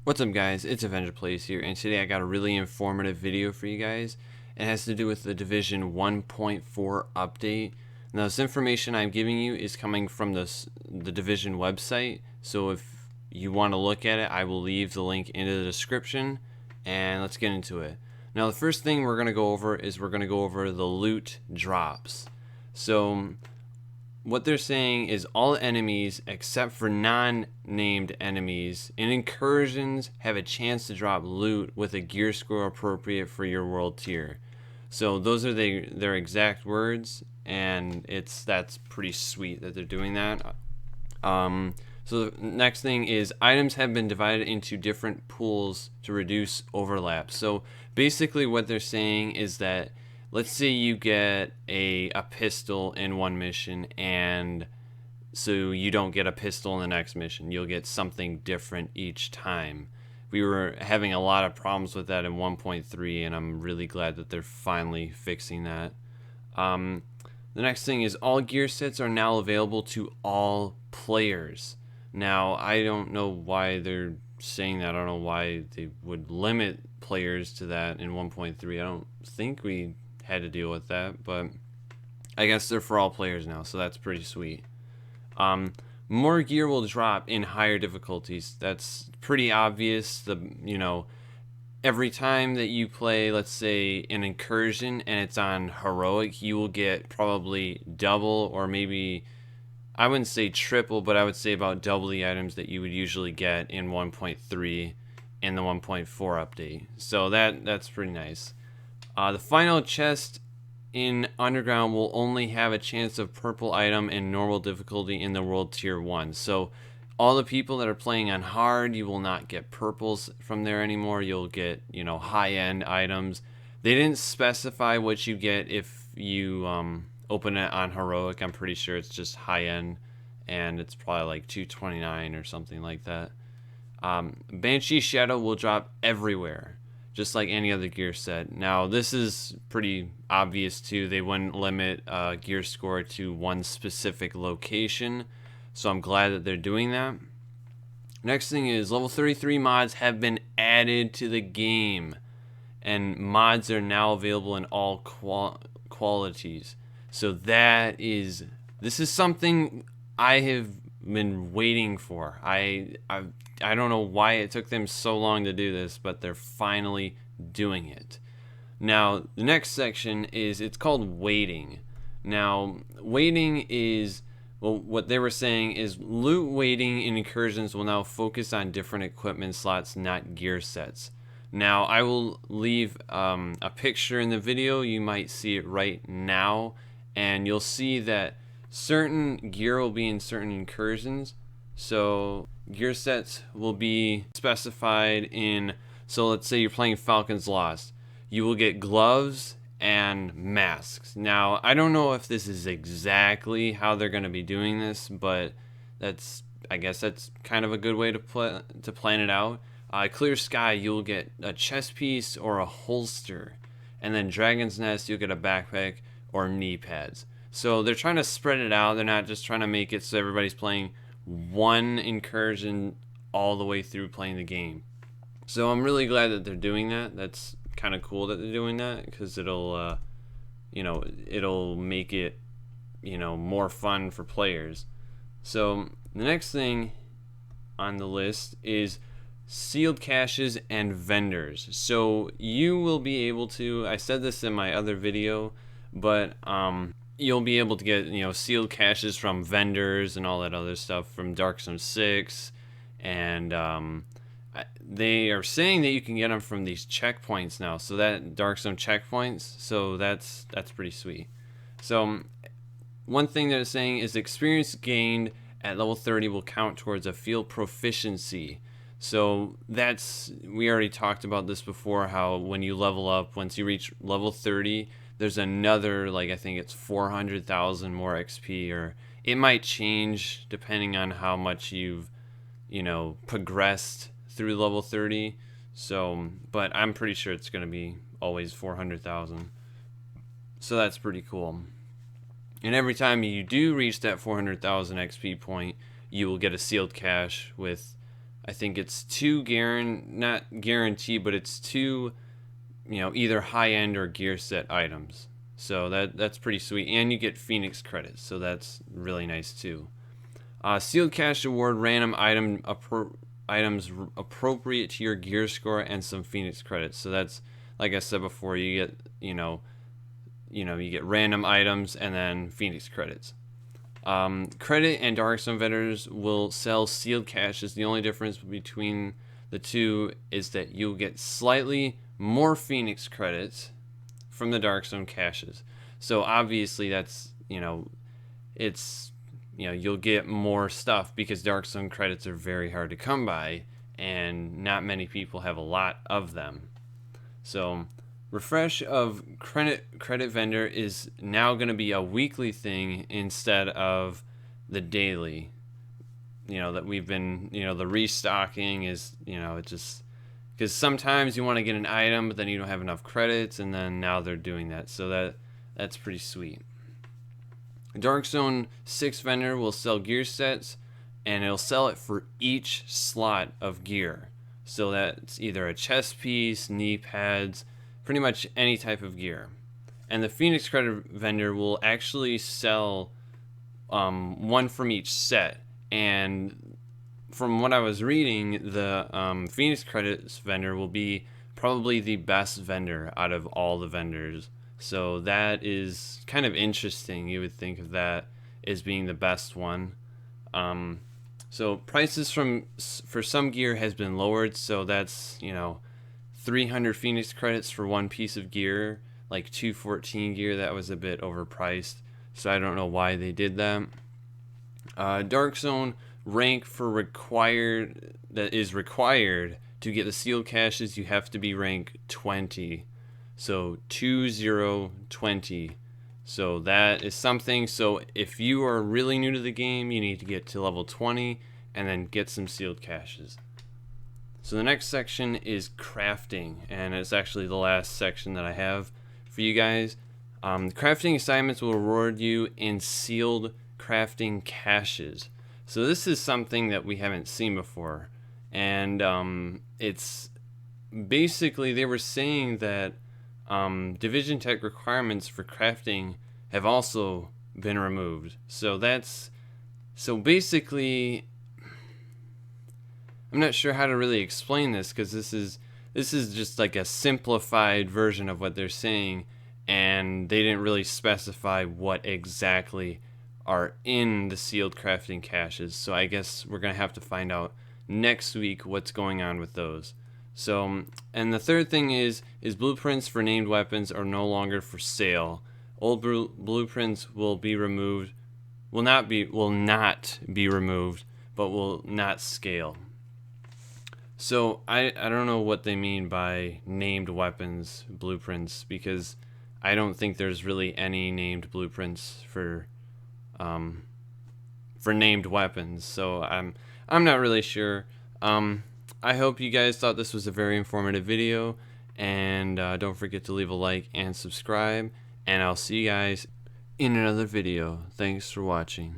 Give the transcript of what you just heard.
What's up guys, it's Avenger Plays here, and today I got a really informative video for you guys. It has to do with the Division 1.4 update. Now this information I'm giving you is coming from the Division website, so if you want to look at it, I will leave the link in the description, and let's get into it. Now the first thing we're going to go over is we're going to go over the loot drops. So what they're saying is all enemies except for non-named enemies in incursions have a chance to drop loot with a gear score appropriate for your world tier. So those are their exact words, and that's pretty sweet that they're doing that. So the next thing is items have been divided into different pools to reduce overlap. So basically what they're saying is that let's say you get a pistol in one mission, and so you don't get a pistol in the next mission. You'll get something different each time. We were having a lot of problems with that in 1.3, and I'm really glad that they're finally fixing that. The next thing is all gear sets are now available to all players. Now, I don't know why they're saying that. I don't know why they would limit players to that in 1.3. I don't think we had to deal with that, but I guess they're for all players now, so that's pretty sweet. More gear will drop in higher difficulties. That's pretty obvious. Every time that you play, let's say, an incursion and it's on heroic, you will get probably double, or maybe I wouldn't say triple, but I would say about double the items that you would usually get in 1.3 and the 1.4 update. So that's pretty nice. The final chest in Underground will only have a chance of purple item in normal difficulty in the world tier 1. So all the people that are playing on hard, you will not get purples from there anymore. You'll get, high-end items. They didn't specify what you get if you open it on heroic. I'm pretty sure it's just high-end, and it's probably like 229 or something like that. Banshee Shadow will drop everywhere, just like any other gear set. Now, this is pretty obvious too. They wouldn't limit gear score to one specific location, so I'm glad that they're doing that. Next thing is level 33 mods have been added to the game, and mods are now available in all qualities. So this is something I have been waiting for. I don't know why it took them so long to do this, but they're finally doing it. Now, the next section it's called waiting. Now, waiting is, well, what they were saying is loot waiting in incursions will now focus on different equipment slots, not gear sets. Now, I will leave a picture in the video. You might see it right now, and you'll see that certain gear will be in certain incursions. So gear sets will be specified in, so let's say you're playing Falcon's Lost. You will get gloves and masks. Now, I don't know if this is exactly how they're going to be doing this, but I guess that's kind of a good way to plan it out. Clear Sky, you'll get a chest piece or a holster. And then Dragon's Nest, you'll get a backpack or knee pads. So they're trying to spread it out. They're not just trying to make it so everybody's playing one incursion all the way through playing the game. So I'm really glad that they're doing that. That's kind of cool that they're doing that, because it'll make it, more fun for players. So the next thing on the list is sealed caches and vendors. So you will be able to, I said this in my other video, but you'll be able to get, sealed caches from vendors and all that other stuff from Dark Zone 6, and they are saying that you can get them from these checkpoints now. So that Dark Zone checkpoints, so that's pretty sweet. So one thing they're saying is experience gained at level 30 will count towards a field proficiency. So we already talked about this before, how when you level up, once you reach level 30, there's another, I think it's 400,000 more XP, or it might change depending on how much you've, progressed through level 30. So, but I'm pretty sure it's going to be always 400,000. So that's pretty cool. And every time you do reach that 400,000 XP point, you will get a sealed cache with I think it's 2 not guaranteed, but it's 2, either high-end or gear set items. So that's pretty sweet, and you get Phoenix credits, so that's really nice too. Sealed cache award random items appropriate to your gear score and some Phoenix credits. So that's, like I said before, you get you get random items and then Phoenix credits. Credit and Darkstone vendors will sell sealed caches. The only difference between the two is that you'll get slightly more Phoenix credits from the Darkstone caches. So obviously that's, it's, you'll get more stuff because Darkstone credits are very hard to come by and not many people have a lot of them. So refresh of credit vendor is now going to be a weekly thing instead of the daily. That we've been, the restocking is, it just, because sometimes you want to get an item but then you don't have enough credits, and then now they're doing that. So that's pretty sweet. Darkstone 6 vendor will sell gear sets, and it'll sell it for each slot of gear. So that's either a chest piece, knee pads, pretty much any type of gear. And the Phoenix credit vendor will actually sell one from each set. And from what I was reading, the Phoenix credits vendor will be probably the best vendor out of all the vendors. So that is kind of interesting. You would think of that as being the best one. So prices for some gear has been lowered. So that's 300 Phoenix credits for one piece of gear, like 214 gear. That was a bit overpriced. So I don't know why they did that. Darkstone rank for required to get the sealed caches. You have to be rank 20. So 2020. So that is something. So if you are really new to the game, you need to get to level 20 and then get some sealed caches. So the next section is crafting, and it's actually the last section that I have for you guys. Crafting assignments will reward you in sealed crafting caches. So this is something that we haven't seen before, and it's basically, they were saying that Division Tech requirements for crafting have also been removed. So basically, I'm not sure how to really explain this, because this is just like a simplified version of what they're saying, and they didn't really specify what exactly are in the sealed crafting caches. So I guess we're gonna have to find out next week what's going on with those. So, and the third thing is blueprints for named weapons are no longer for sale. Old blueprints will not be removed, but will not scale. So I don't know what they mean by named weapons blueprints, because I don't think there's really any named blueprints for named weapons. So I'm not really sure. I hope you guys thought this was a very informative video, and don't forget to leave a like and subscribe, and I'll see you guys in another video. Thanks for watching.